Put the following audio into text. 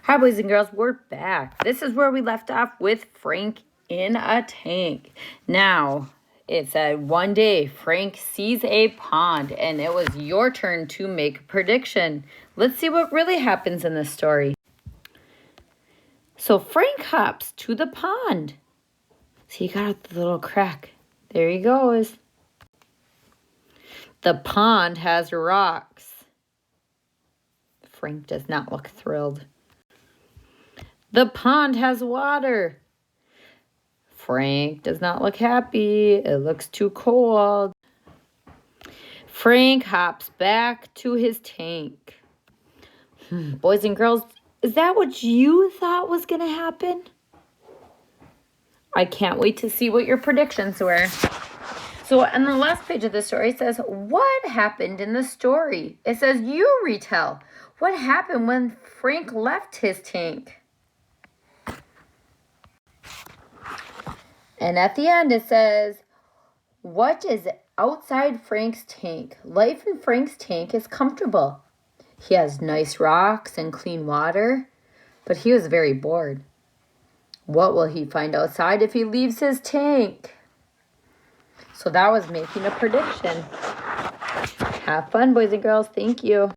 Hi, boys and girls, we're back. This is where we left off with Frank in a tank. Now, it said one day Frank sees a pond, and it was your turn to make a prediction. Let's see what really happens in this story. So Frank hops to the pond. See, he got out the little crack. There he goes. The pond has rocks. Frank does not look thrilled. The pond has water. Frank does not look happy. It looks too cold. Frank hops back to his tank. Boys and girls, is that what you thought was going to happen? I can't wait to see what your predictions were. So on the last page of the story, it says, what happened in the story? It says, you retell. What happened when Frank left his tank? And at the end, it says, what is outside Frank's tank? Life in Frank's tank is comfortable. He has nice rocks and clean water, but he was very bored. What will he find outside if he leaves his tank? So that was making a prediction. Have fun, boys and girls. Thank you.